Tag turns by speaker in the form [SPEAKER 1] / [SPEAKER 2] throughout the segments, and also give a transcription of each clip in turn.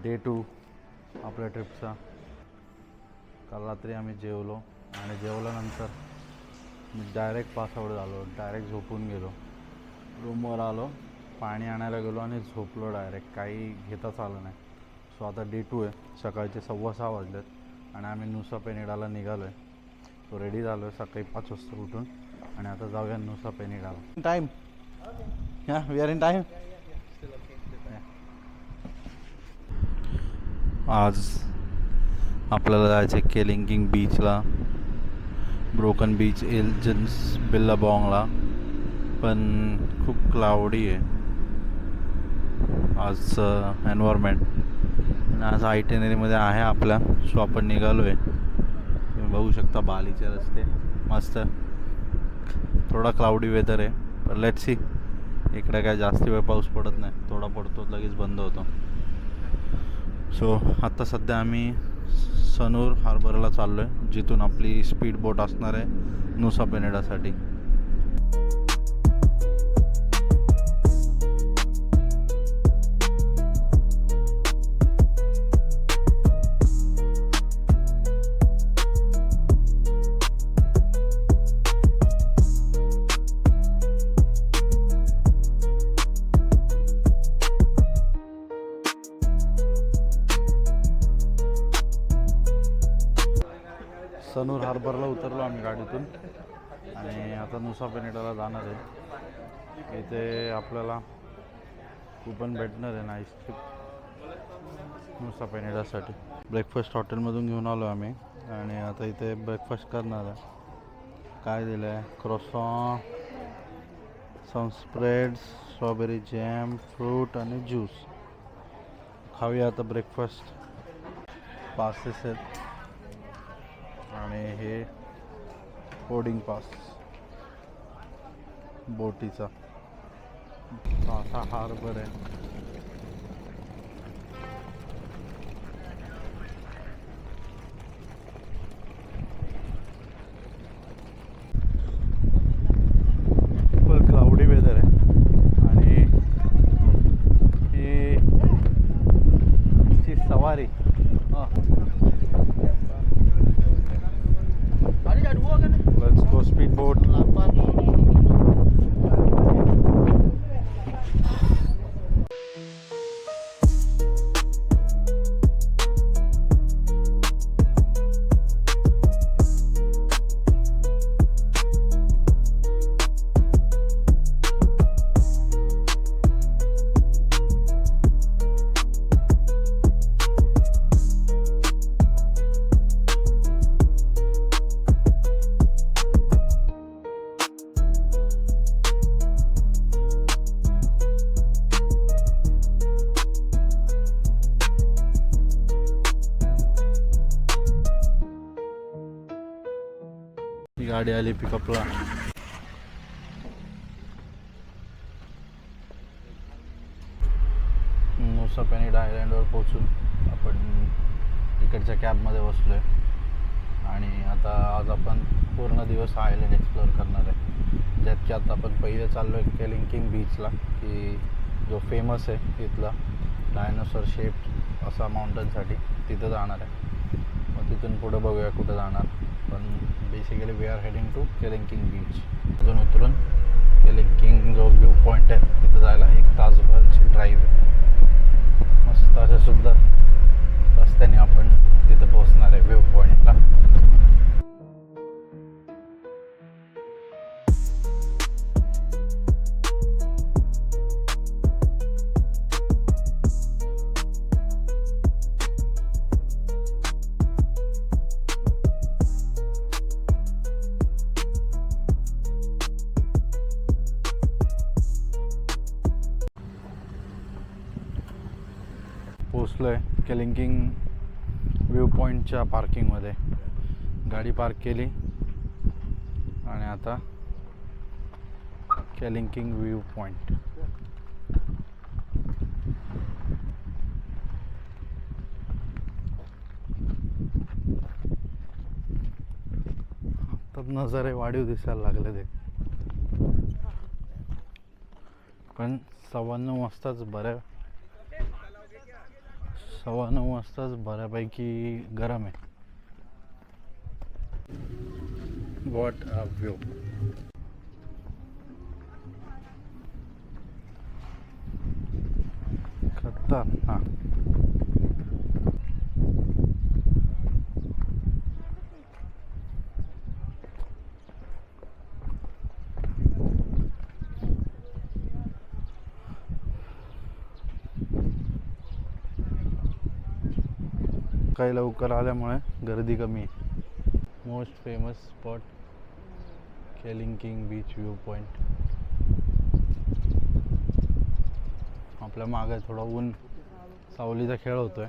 [SPEAKER 1] Day 2 आपल्या ट्रिपचा. काल रात्री आम्ही जेवलो आणि जेवल्यानंतर मी डायरेक्ट पासआउट झालो, डायरेक्ट झोपून गेलो. रूमवर आलो, पाणी आणायला गेलो आणि झोपलो डायरेक्ट, काही घेताच आलं नाही. सो आता डे 2 आहे. सकाळचे 6:15 वाजलेत आणि आम्ही नुसा पेनिडाला निघालो आहे. सो रेडी झालो आहे सकाळी 5 वाजता उठून आणि आता जाऊया नुसा पेनिडाला. Time we are in time. आज आपल्याला जायचं आहे केलिंकिंग बीचला, ब्रोकन बीच, एल्जन्स, बिल्लाबॉंगला. पण खूप क्लाउडी आहे आज एन्व्हायरमेंट. आणि आज आयटिनरीमध्ये आहे आपल्या. सो आपण निघालो आहे. तुम्ही बघू शकता बालीचे रस्ते मस्त. थोडा क्लाउडी वेदर आहे, पण लेट्स सी. इकडे काय जास्त वेळ पाऊस पडत नाही, थोडा पडतो लगेच बंद होतो. सो आत्ता सध्या आम्ही सनूर हार्बरला चाललो आहे, जिथून आपली स्पीड बोट असणार आहे नुसा पेनिडासाठी. सनूर हार्बरला उतरलो आम्ही गाडीतून आणि आता नुसा पेनिडाला जाणार आहे. इथे आपल्याला कूपन भेटणार आहे नाईस ट्रिप नुसा पेनिडासाठी. ब्रेकफास्ट हॉटेलमधून घेऊन आलो आम्ही आणि आता इथे ब्रेकफास्ट करणार आहे. काय दिलं आहे? क्रॉसॉन, सम स्प्रेड्स, स्ट्रॉबेरी जॅम, फ्रूट आणि ज्यूस. खाऊया आता ब्रेकफास्ट. पासेस आहेत आणि हे बोर्डिंग पास बोटीचा. असा हार्बर आहे. फुल क्लाउडी वेदर आहे आणि ही सवारी Let's go speedboat. गाडी आली पिकअपला. नुसा पेनिडा आयलंडवर पोहोचून आपण इकडच्या कॅबमध्ये बसलो आहे आणि आता आज आपण पूर्ण दिवस आयलंड एक्सप्लोअर करणार आहे. ज्यात की आता आपण पहिले चाललो आहे केलिंकिंग बीचला, की जो फेमस आहे इथला डायनोसॉर शेप असा माउंटनसाठी. तिथं जाणार आहे. मग तिथून पुढे बघूया कुठं जाणार. पण basically we are heading to Kelingking beach. तिथून उतरून केलिंकिंग जो व्ह्यू पॉईंट आहे तिथं जायला 1 तासभरची ड्राईव्ह आहे. मस्त अशा सुंदर रस्त्याने आपण तिथं पोहोचणार आहे व्ह्यू पॉईंटला. पोचलो आहे केलिंकिंग व्ह्यू पॉईंटच्या पार्किंगमध्ये. गाडी पार्क केली आणि आता केलिंकिंग व्ह्यू पॉईंट. आता नजारे वाढीव दिसायला लागले ते. पण 9:15 वाजताच बऱ्या 9:15 वाजताच बऱ्यापैकी गरम आहे. What a view. खतरनाक. काही लवकर आल्यामुळे गर्दी कमी आहे. Most famous spot Kelingking beach view point. आपल्या मागे थोडा ऊन सावलीचा खेळ होतोय.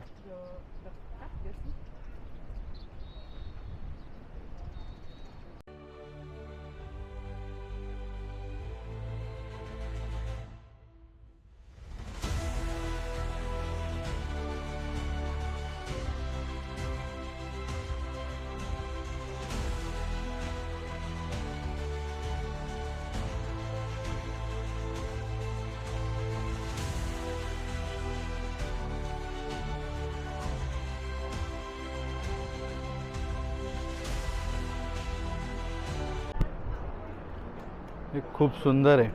[SPEAKER 1] हे खूप सुंदर आहे.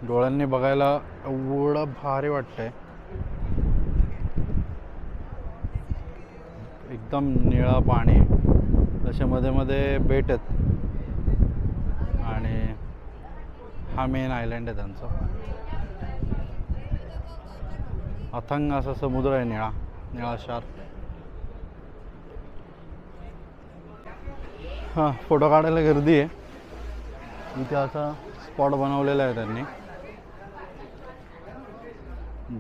[SPEAKER 1] डोळ्यांनी बघायला एवढं भारी वाटतंय. एकदम निळा पाणी, तसे मध्ये मध्ये बेट आहेत आणि हा मेन आयलंड आहे त्यांचा. अथंग असा समुद्र आहे, निळा निळाशार. हां, फोटो काढायला गर्दी आहे. इथे असा स्पॉट बनवलेला आहे त्यांनी,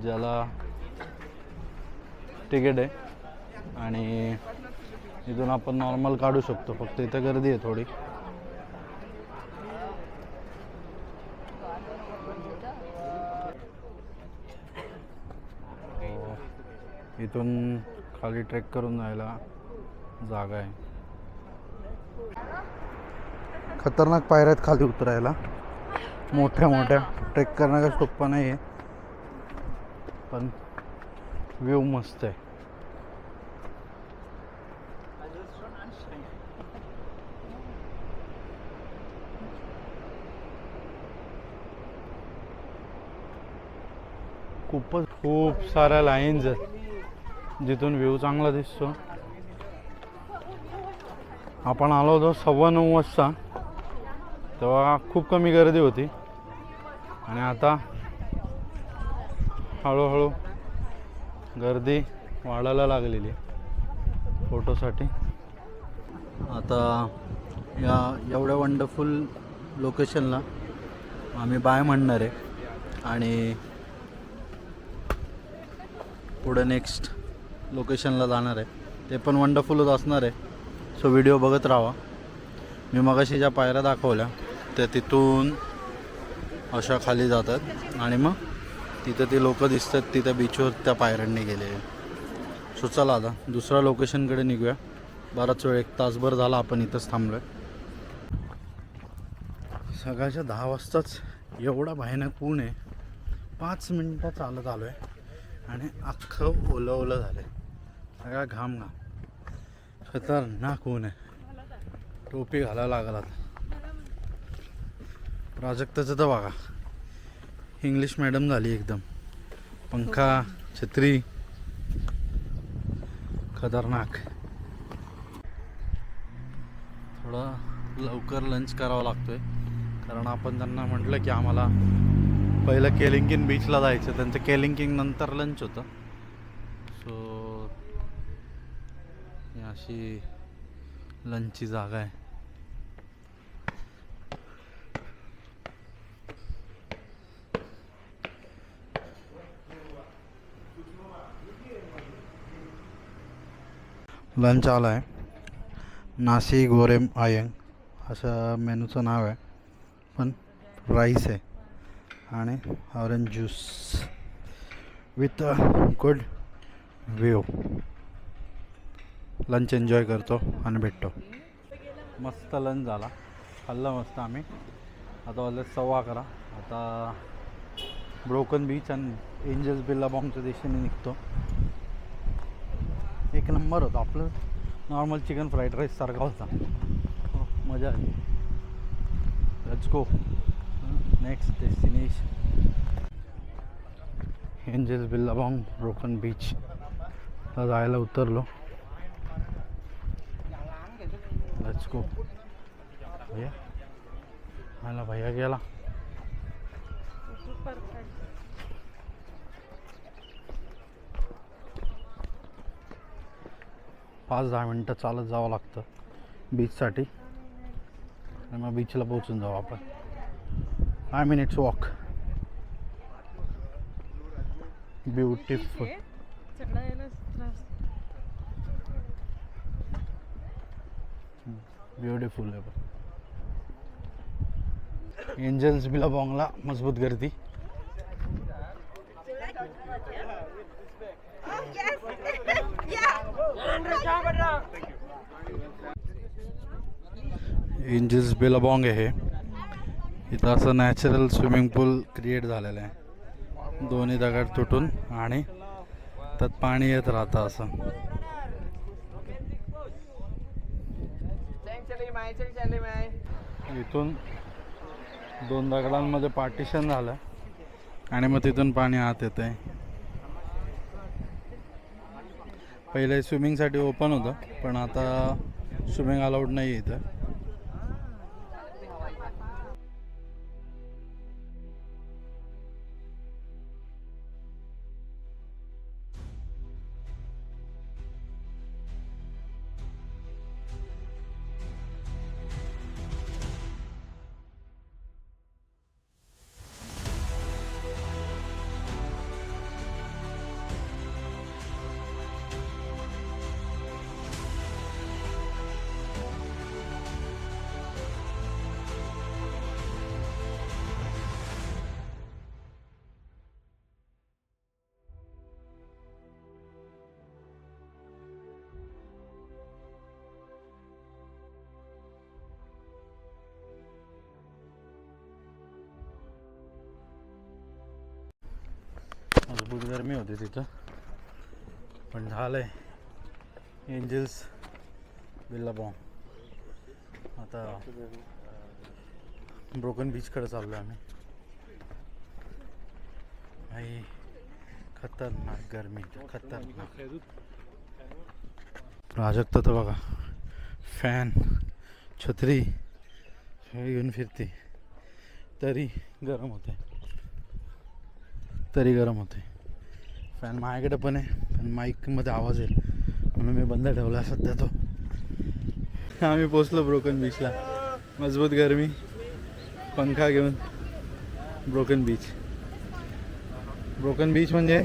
[SPEAKER 1] ज्याला तिकीट आहे आणि इथून आपण नॉर्मल काढू शकतो. फक्त इथे गर्दी आहे थोडी. इथून खाली ट्रेक करून जायला जागा आहे. खतरनाक पायऱ्या आहेत खाली उतरायला, मोठ्या मोठ्या. ट्रेक करणं काही सोपं नाही आहे, पण व्ह्यू मस्त आहे. खूप साऱ्या लाईन्स आहेत जिथून व्ह्यू चांगला दिसतो. आपण आलो होतो 9:15 वाजता, तेव्हा खूप कमी गर्दी होती आणि आता हळूहळू गर्दी वाढायला लागलेली फोटोसाठी. आता या एवढ्या वंडरफुल लोकेशनला आम्ही बाय म्हणणार आहे आणि पुढे नेक्स्ट लोकेशनला जाणार आहे. ते पण वंडरफुलच असणार आहे, सो व्हिडिओ बघत राहा. मी मगाशी ज्या पायऱ्या दाखवल्या त्या तिथून अशा खाली जातात आणि मग तिथं ते लोक दिसतात, तिथं बीचवर त्या पायऱ्यांनी गेले. सो चला आता दुसऱ्या लोकेशनकडे निघूया. बराच वेळ, 1 तासभर झाला आपण इथंच थांबलो आहे. सकाळच्या 10 वाजताच एवढा भयानक ऊन आहे. 5 मिनटं चालत आलो आहे आणि अख्खं ओलं ओलं झालं आहे, सगळा घाम घाम. खतरनाक ऊन आहे. टोपी घालायला लागला. प्राजक्ताचं तर बघा, इंग्लिश मॅडम झाली एकदम. पंखा, छत्री, खतरनाक. थोडा लवकर लंच करावा लागतोय, कारण आपण त्यांना म्हटलं की आम्हाला पहिलं केलिंकिन बीचला जायचं. त्यांचं केलिंकिन नंतर लंच होतं. सो अशी लंचची जागा आहे. लंच आला आहे. नासी गोरेम आयंग असं मेनूचं नाव आहे, पण राईस आहे आणि orange juice with a good view. Lunch enjoy करतो आणि भेटतो. मस्त लंच झाला, खाल्लं मस्त आम्ही. आता वाजले 11:15. आता ब्रोकन बीच आणि एंजल्स बिल्लाबॉमच्या दिशेने निघतो. एक नंबर होता. आपलं नॉर्मल चिकन फ्राईड राईस सारखा होता. हो, मजा आली. Let's go next destination. Angel's Billabong broken beach ला जायला उतरलो. Let's go. भैया मला भैया गेला. पाच 10 मिनटं चालत जावं लागतं बीचसाठी आणि मग बीचला पोहोचून जाऊ आपण. 5 मिनिट्स वॉक. ब्युटिफुल. ब्युटिफुल आहे. एंजल्स बिल्लाबाँगला मजबूत गर्दी. एंजल्स बिल्लाबाँग आहे. इथं असं नॅचरल स्विमिंग पूल क्रिएट झालेलं आहे. दोन्ही दगड तुटून आणि त्यात पाणी येत राहतं असं. इथून 2 दगडांमध्ये पार्टिशन झालं आणि मग तिथून पाणी आत येत आहे. पहिले स्विमिंगसाठी ओपन होतं पण आता स्विमिंग अलाउड नाही आहे इथं. मजबूत गरमी होती तिथं पण झालंय. एंजल्स बिल्लाबाँग. आता ब्रोकन बीचकडे चाललो आम्ही. भाई खतरनाक गरमी, खतरनाक. प्राजक्ता तर बघा फॅन छत्री घेऊन फिरते तरी गरम होते. फॅन माझ्याकडे पण आहे पण माईकमध्ये आवाज येईल म्हणून मी बंद ठेवला सध्या तो. आम्ही पोचलो ब्रोकन बीचला. मजबूत गरमी, पंखा घेऊन ब्रोकन बीच. ब्रोकन बीच म्हणजे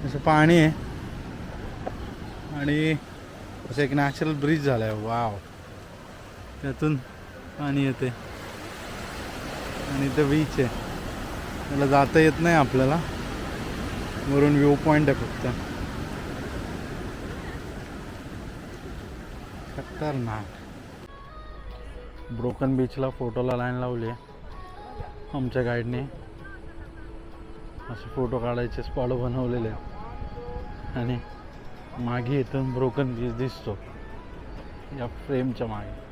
[SPEAKER 1] असं पाणी आहे आणि असं एक नॅचरल ब्रिज झाला आहे. वाव. त्यातून पाणी येते आणि इथं बीच आहे. त्याला जाता येत नाही आपल्याला, वरून व्ह्यू पॉईंट आहे फक्त. खतरनाक. ब्रोकन बीचला फोटोला लाईन लावली आहे आमच्या गाईडने. असे फोटो काढायचे स्पॉट बनवलेले आहेत आणि मागे इथून ब्रोकन बीच दिसतो या फ्रेमच्या मागे.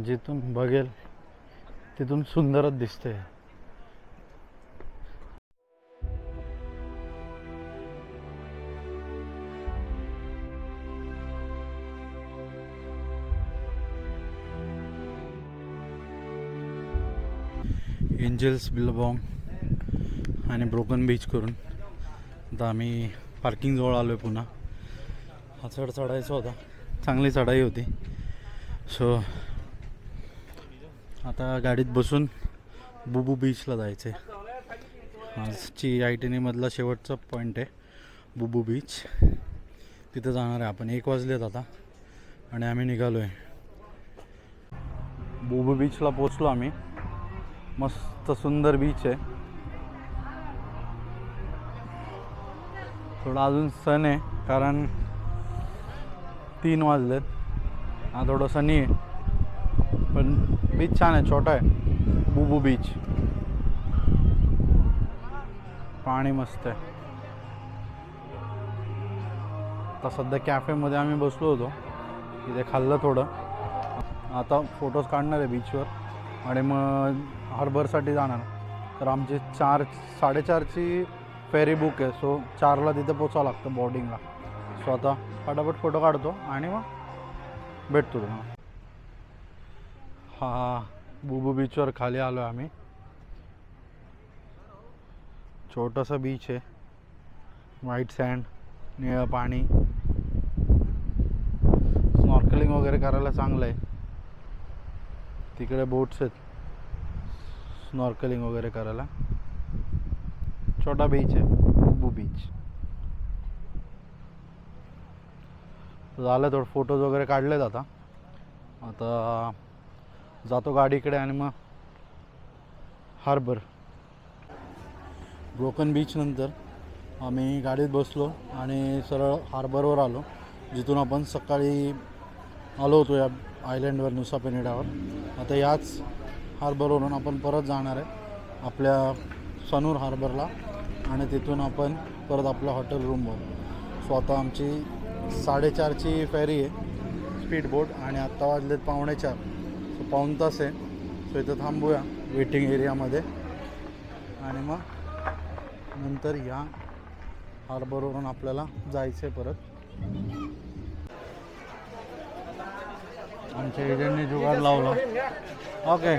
[SPEAKER 1] जिथून बघेल तिथून सुंदरच दिसते. एंजल्स बिल्लाबाँग आणि ब्रोकन बीच करून आता आम्ही पार्किंग जवळ आलो आहे पुन्हा. हा चढ चढायचा होता चांगली चढाई होती. सो आता गाडीत बसून बुबू बीचला जायचं आहे. आजची आयटिनीमधला शेवटचा पॉईंट आहे बुबू बीच. तिथं जाणार आहे आपण. 1 वाजलेत आता आणि आम्ही निघालो आहे. बुबू बीचला पोचलो आम्ही. मस्त सुंदर बीच आहे. थोडा अजून सन आहे कारण 3 वाजलेत. हा थोडं सनी आहे पण बीच छान आहे. छोटा आहे बुबू बीच. पाणी मस्त आहे. आता सध्या कॅफेमध्ये आम्ही बसलो होतो. तिथे खाल्लं थोडं. आता फोटोज काढणार आहे बीचवर आणि मग हार्बरसाठी जाणार. तर आमची 4:30ची फेरी बुक आहे. सो 4ला तिथे पोचावं लागतं बोर्डिंगला. सो आता फटाफट फोटो काढतो आणि मग भेटतो तुम्हाला. हा बुबू बीचवर खाली आलो आहे आम्ही. छोटंसं बीच आहे. व्हाईट सँड, निळं पाणी. स्नॉर्कलिंग वगैरे करायला चांगलं आहे. तिकडे बोट्स आहेत स्नॉर्कलिंग वगैरे करायला. छोटा बीच आहे बुबू बीच. झालं थोडं फोटोज वगैरे काढलेत. आता जातो गाडीकडे आणि मग हार्बर. ब्रोकन बीच नंतर आम्ही गाडीत बसलो आणि सरळ हार्बरवर आलो, जिथून आपण सकाळी आलो होतो या आयलंडवर नुसा पेनिडावर. आता याच हार्बरवरून आपण परत जाणार आहे आपल्या सनूर हार्बरला आणि तिथून आपण परत आपल्या हॉटेल रूमवर. सो आता आमची 4:30ची फेरी आहे स्पीड बोट आणि आत्ता वाजलेत 3:45. सो पाऊण तास आहे. सो इथं थांबूया वेटिंग एरियामध्ये आणि मग नंतर या हार्बरवरून आपल्याला जायचं आहे परत. आमच्या एजंटने जुगाड लावला. ओके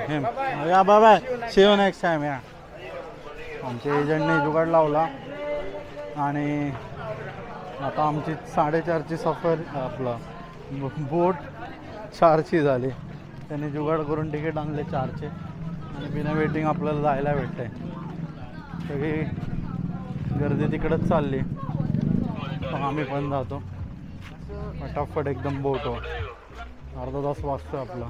[SPEAKER 1] या bye bye, see you next time. या आमच्या एजंटने जुगाड लावला आणि आता आमची 4:30ची सफर आपला बोट 4ची झाली. त्यांनी जुगाड करून तिकीट आणले 4चे आणि बिना वेटिंग आपल्याला जायला भेटते. सगळी गर्दी तिकडंच चालली. पण आम्ही पण जातो फटाफट एकदम बोटवर. अर्धा तास वाजतो आपला.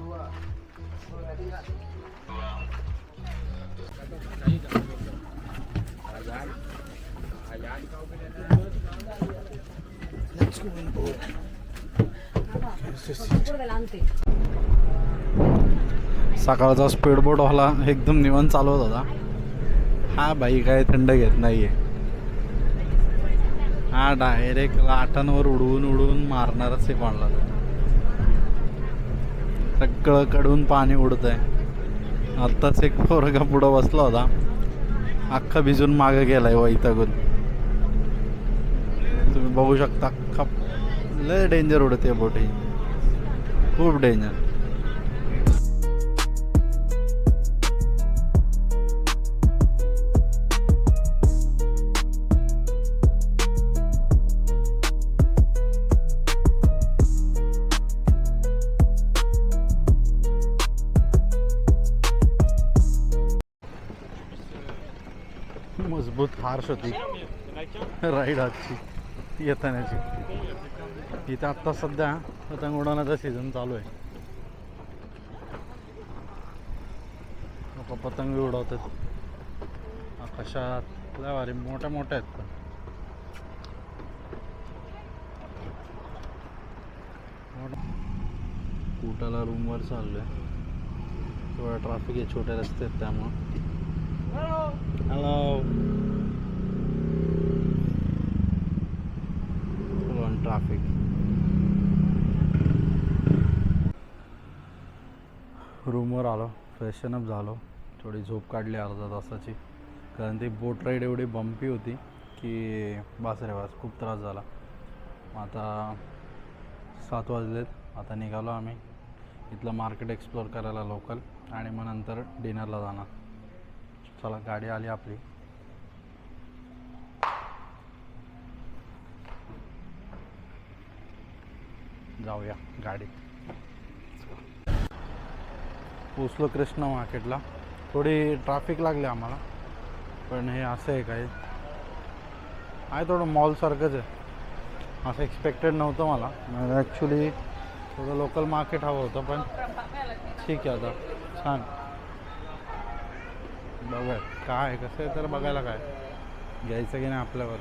[SPEAKER 1] सकाळचा स्पीड बोटवाला एकदम निवांत चालवत होता. हा बाई काय थंड घेत नाहीये. हा डायरेक्ट लाटांवर उडवून मारणारच आहे कोणाला. सगळं कडून पाणी उडत आहे. आत्ताच एक पोरगा पुढं बसला होता, अख्खा भिजून मागे गेलाय वैतागून. तुम्ही बघू शकता अख्खा. लय डेंजर उडते बोट ही, खूप डेंजर. मजबूत हार्श होती राईड आजची येतानाची. इथं आत्ता सध्या पतंग उडवण्याचा सीझन चालू आहे. लोक पतंग उडवतात आकाशात. लय भारी मोठ्या मोठ्या आहेत. पण कुटाला रूमवर चाललो आहे. थोडा ट्रॅफिक आहे, छोटे रस्ते आहेत त्यामुळं. Hello full on traffic. रूमवर आलो, फ्रेशनअप झालो, थोडी झोप काढली अर्धा तासाची. कारण ती बोट राईड एवढी बम्पी होती की बास रे बास, खूप त्रास झाला. आता 7 वाजलेत. आता निघालो आम्ही इथलं मार्केट एक्सप्लोअर करायला लोकल आणि मग नंतर डिनरला जाणार. चला गाडी आली आपली. जाऊया गाडीत. पोचलो कृष्णा मार्केटला. थोडी ट्रॅफिक लागली आम्हाला, पण हे असं आहे काय आहे थोडं मॉलसारखंच आहे. असं एक्सपेक्टेड नव्हतं मला. ॲक्च्युली थोडं लोकल मार्केट हवं होतं, पण ठीक आहे आता छान. बघूया काय कसं आहे तर बघायला काय घ्यायचं की नाही आपल्यावर.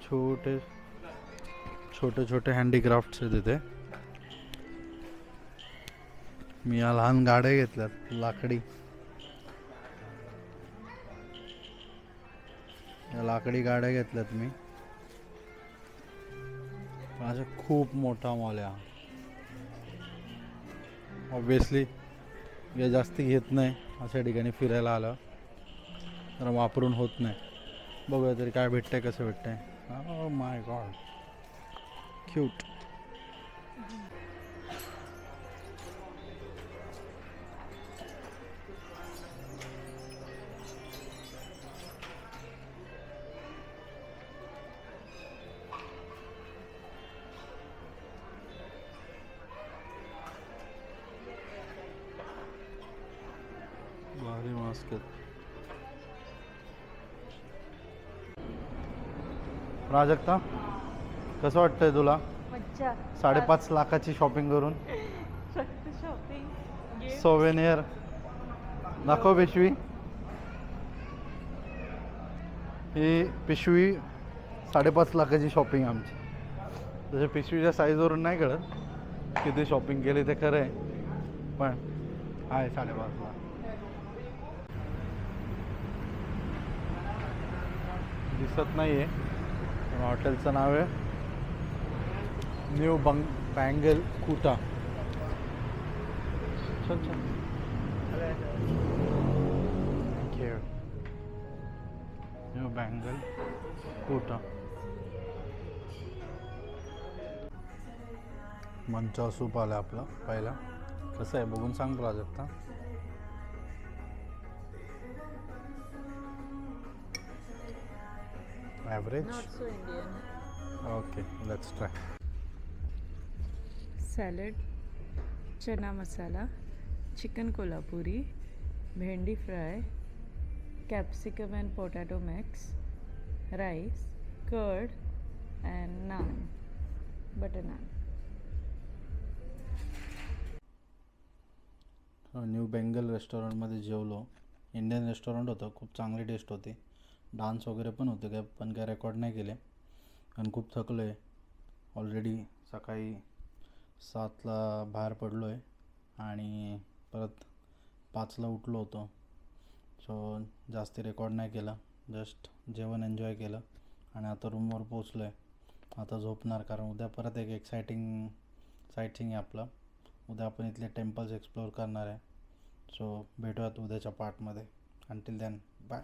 [SPEAKER 1] छोटे छोटे छोटे हँडीक्राफ्ट्स आहेत तिथे. मी या लहान गाड्या घेतल्यात लाकडी. या लाकडी गाड्या घेतल्यात मी. माझा खूप मोठा मॉल आहे हा. ऑब्वियसली या जास्ती घेत नाही अशा ठिकाणी फिरायला आलं तर वापरून होत नाही. बघूया तरी काय भेटतंय कसं भेटतंय. Oh my God cute. भारी मास्क आहेत. प्राजक्ता कसं वाटतंय तुला?
[SPEAKER 2] मज्जा.
[SPEAKER 1] 5.5 लाखाची शॉपिंग करून?
[SPEAKER 2] फक्त शॉपिंग.
[SPEAKER 1] सोवेनियर दाखव पिशवी. ही पिशवी 5.5 लाखाची शॉपिंग आमची. तसं पिशवीच्या साईजवरून नाही कळत किती शॉपिंग केली ते खरं आहे, पण आहे 5.5 लाख. दिसत नाही आहे पण हॉटेलचं नाव आहे न्यू बँगल कुटा. छान छान. थँक्यू. न्यू बँगल कुटा. मंचा सूप आलं आपलं पहिला. कसं आहे बघून सांग Prajakta. Average.
[SPEAKER 2] Not so Indian.
[SPEAKER 1] Okay let's try.
[SPEAKER 2] Salad, chana masala, chicken Kolhapuri, bhendi fry, capsicum and potato mix, rice, curd and naan, butter naan.
[SPEAKER 1] New Bengal रेस्टॉरंटमध्ये जेवलो. इंडियन रेस्टॉरंट होतं, खूप चांगली टेस्ट होती. डान्स वगैरे पण होते काय, पण काय रेकॉर्ड नाही केले. आणि खूप थकलो आहे ऑलरेडी. सकाळी 7ला बाहेर पडलो आहे आणि परत 5ला उठलो होतो. सो जास्ती रेकॉर्ड नाही केलं, जस्ट जेवण एन्जॉय केलं आणि आता रूमवर पोचलो आहे. आता झोपणार, कारण उद्या परत एक एक्सायटिंग साईटसिंग आहे आपलं. उद्या आपण इथले टेम्पल्स एक्सप्लोअर करणार आहे. सो भेटूयात उद्याच्या पार्टमध्ये. Until then bye.